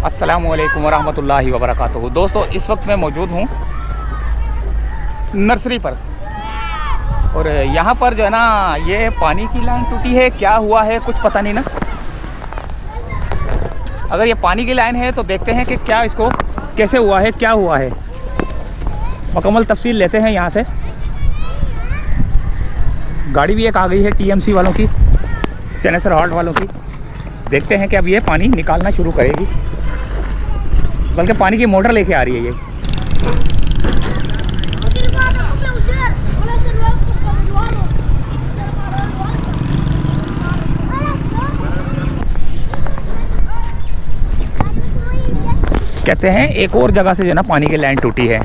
अस्सलामुअलैकुम वरहमतुल्लाहि वबरकातुहू। दोस्तों, इस वक्त मैं मौजूद हूँ नर्सरी पर और यहाँ पर जो है ना ये पानी की लाइन टूटी है, क्या हुआ है कुछ पता नहीं ना। अगर ये पानी की लाइन है तो देखते हैं कि क्या इसको कैसे हुआ है, क्या हुआ है, मुकम्मल तफसील लेते हैं यहाँ से। गाड़ी भी एक आ गई है टीएमसी वालों की, चेनेसर हॉल्ट वालों की। देखते हैं कि अब ये पानी निकालना शुरू करेगी, बल्कि पानी की मोटर लेके आ रही है ये। कहते हैं एक और जगह से जो है ना पानी की लाइन टूटी है,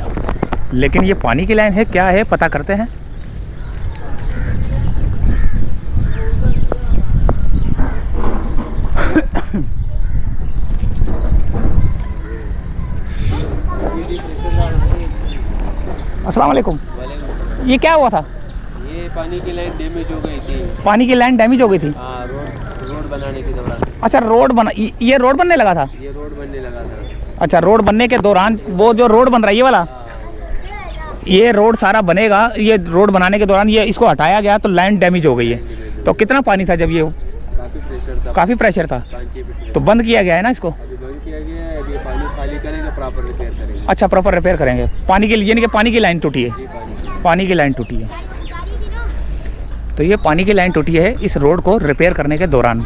लेकिन ये पानी की लाइन है क्या है पता करते हैं। अस्सलाम वालेकुम। ये क्या हुआ था? ये पानी की लाइन डैमेज हो गई थी। पानी की लाइन डैमेज हो गई थी? हाँ, रोड बनाने के दौरान। अच्छा, रोड बना, ये रोड बनने लगा था? ये रोड बनने लगा था। अच्छा, रोड बनने के दौरान वो जो रोड बन रहा है ये वाला, ये रोड सारा बनेगा, ये रोड बनाने के दौरान ये इसको हटाया गया तो लाइन डैमेज हो गई है। तो कितना पानी था जब ये? काफ़ी प्रेशर था। काफ़ी प्रेशर था, तो बंद किया गया है ना इसको? अभी बंद किया गया है, अभी पानी खाली करेंगे, प्रॉपर रिपेयर करेंगे। अच्छा, प्रॉपर रिपेयर करेंगे। पानी के लिए यानी कि पानी की लाइन टूटी है? जी, पानी की लाइन टूटी है, तो ये पानी की लाइन टूटी है इस रोड को रिपेयर करने के दौरान।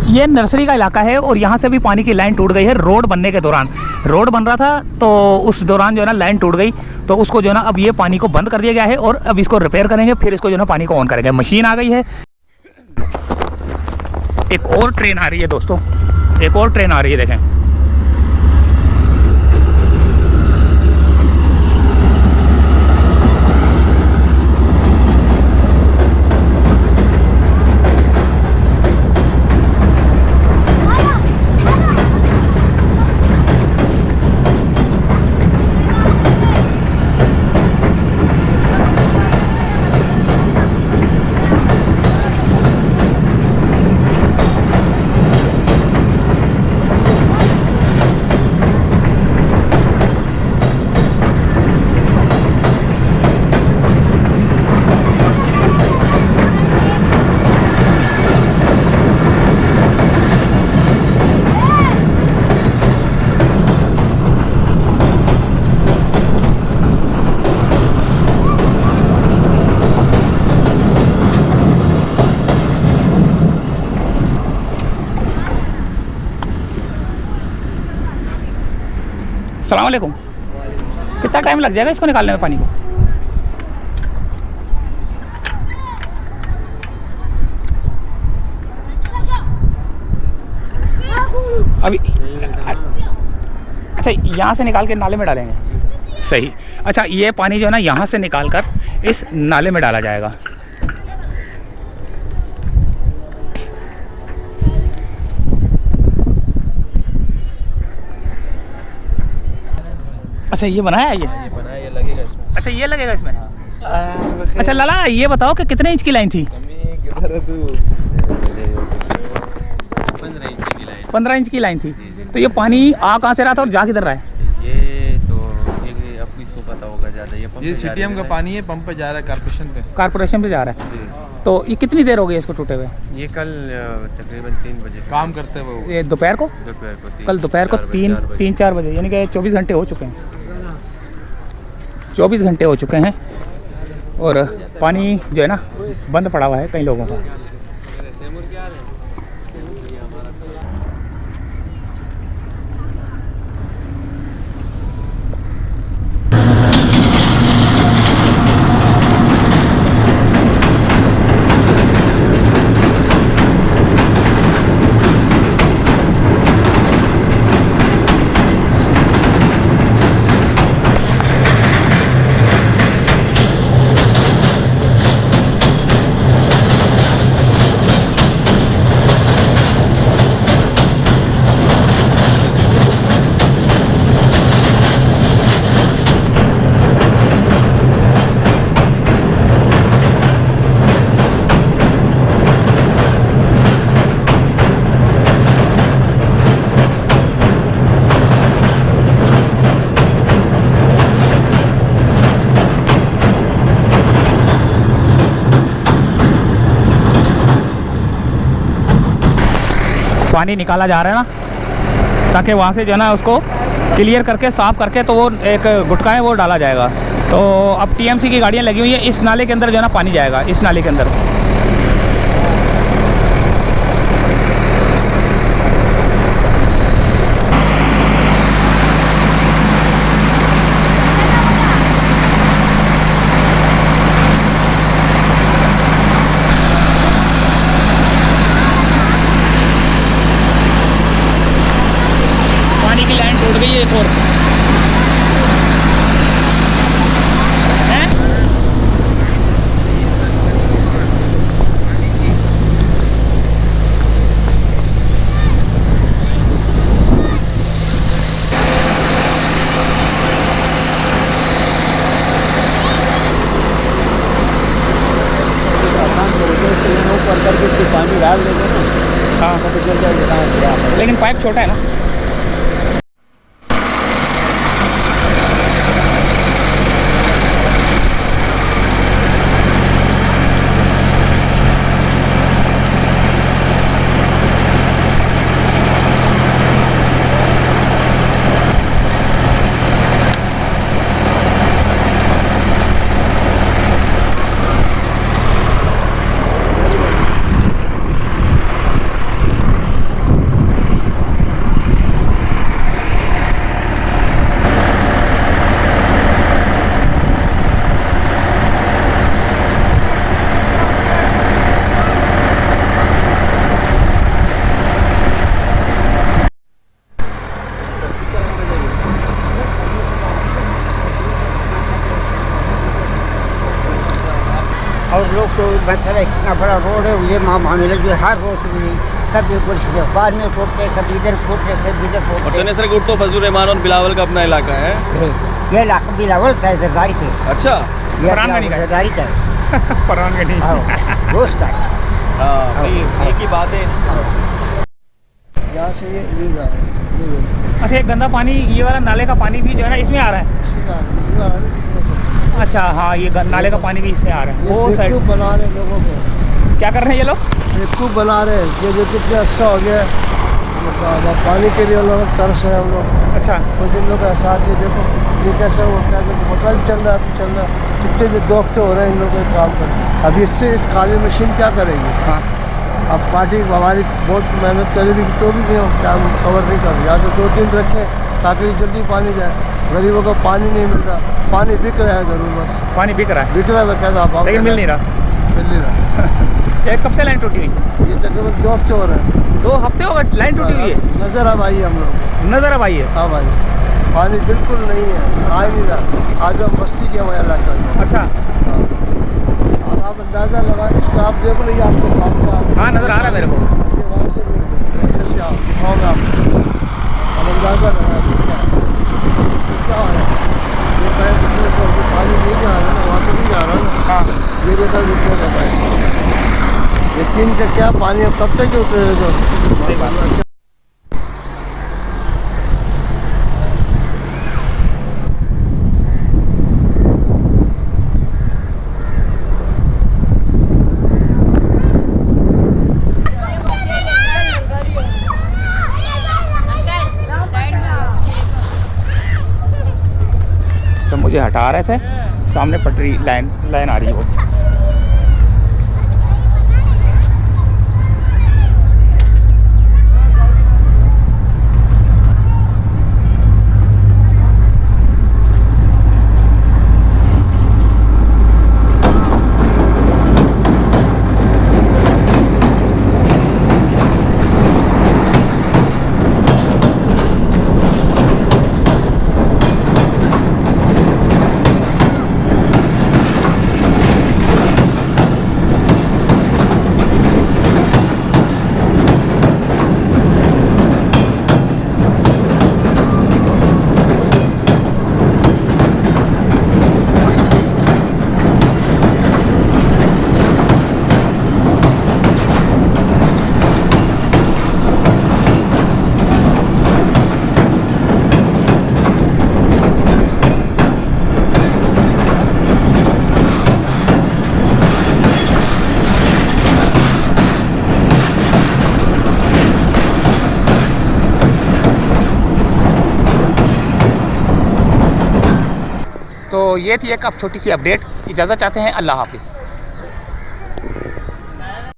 ये नर्सरी का इलाका है और यहाँ से भी पानी की लाइन टूट गई है रोड बनने के दौरान। रोड बन रहा था तो उस दौरान जो है ना लाइन टूट गई, तो उसको जो है ना अब ये पानी को बंद कर दिया गया है और अब इसको रिपेयर करेंगे, फिर इसको जो है ना पानी को ऑन करेंगे। मशीन आ गई है। एक और ट्रेन आ रही है दोस्तों, एक और ट्रेन आ रही है, देखें। अस्सलाम वालेकुम। कितना टाइम लग जाएगा इसको निकालने में पानी को? अभी अच्छा, यहाँ से निकाल के नाले में डालेंगे? सही। अच्छा, ये पानी जो है ना यहाँ से निकाल कर इस नाले में डाला जाएगा। अच्छा, ये बनाया है? ये बनाया, ये लगेगा इसमें। अच्छा, ये लगेगा इसमें। अच्छा लाला, ये बताओ कि कितने इंच की लाइन थी? 15 इंच की लाइन। 15 इंच की लाइन थी। तो ये पानी आ कहाँ से रहा था और जा किधर रहा है? ये तो ये आपको इसको पता होगा ज़्यादा। ये सीटीएम का पानी है, पंप पे जा रहा है, कारपोरेशन पे जा रहा है। तो ये कितनी देर हो गई इसको टूटे हुए? ये कल तकरीबन 3 बजे काम करते हुए। ये दोपहर को? कल दोपहर को 3-4 बजे, यानी कि 24 घंटे हो चुके हैं। 24 घंटे हो चुके हैं और पानी जो है ना बंद पड़ा हुआ है कई लोगों का। पानी निकाला जा रहा है ना, ताकि वहाँ से जो है ना उसको क्लियर करके साफ़ करके तो वो एक गुटका है वो डाला जाएगा। तो अब टीएमसी की गाड़ियाँ लगी हुई है, इस नाले के अंदर जो है ना पानी जाएगा, इस नाले के अंदर। पानी की लाइन टूट गई है एक और। पानी डाल देंगे ना, हाँ तो चल जाएगा, लेकिन पाइप छोटा है ना। और लोग तो मतलब इतना बड़ा रोड है, ये मामले जो हर रोड से कभी कुछ बाद में फूटते, कभी इधर फूटते, कभी इधर फूटते। चनेसर गुट तो फजलुर रहमान और बिलावल का अपना इलाका है। ये इलाका बिलावल का है, जरदारी के। अच्छा, फरहानगढ़ी का है। जरदारी का है। फरहानगढ़ी दोस्त का है। हाँ भाई, एक ही बात है। यहाँ से ये जा रहा है। अच्छा, ये गंदा पानी, ये वाला नाले का पानी भी जो है ना इसमें आ रहा है। अच्छा हाँ, ये नाले का पानी भी इसमें आ रहा है। वो साइड बना रहे लोगों को। क्या कर रहे हैं ये लोग? बेवकूफ़ बना रहे हैं। ये जो कितने अच्छा हो गया, मतलब पानी के लिए लोग तरस रहे हैं हम लोग। अच्छा, कुछ दिन लोग का साथ, ये देखो ये कैसे हो क्या होटल चल रहा है, चल रहा है, कितने जो दोखते हो रहे हैं इन लोगों के काम पर। अब इससे इस खाली मशीन क्या करेगी? हाँ अब पार्टी हमारी बहुत मेहनत करेगी तो भी काम कवर नहीं कर रही। या तो 2 दिन रखें ताकि जल्दी पानी जाए। गरीबों को पानी नहीं मिल रहा, पानी बिक रहा है ज़रूर, बस पानी बिक रहा है, बिक रहा है कैसा आप, लेकिन मिल नहीं रहा। मिल नहीं रहा। एक कब से लाइन टूटी हुई? ये तकरीबन 2 हफ्ते हो रहे हैं। 2 हफ्ते हो गए लाइन टूटी हुई है। नज़र अब आई हम लोग, नज़र अब आई है। हाँ भाई, पानी बिल्कुल नहीं है, आ ही नहीं रहा। आजम बस्ती के हमारे इलाका में। अच्छा, अब आप अंदाज़ा लगा, इसका आप देखो नहीं, आपके सामने हाँ नज़र आ रहा है मेरे को। ये वहाँ से जैसे आप दिखाओगे, आप अब अंदाज़ा लगा क्या हो रहा है। ये पैर जितने से पानी नहीं जा रहा है ना, वहाँ से नहीं जा रहा ना। हाँ, ये देखा जितने का पैर, ये 3 चक्कियाँ पानी अब कब तक उतरे जो। सही बात है। तो मुझे हटा रहे थे, सामने पटरी लाइन आ रही है वो। तो ये थी एक अब छोटी सी अपडेट। इजाज़त चाहते हैं, अल्लाह हाफिज़।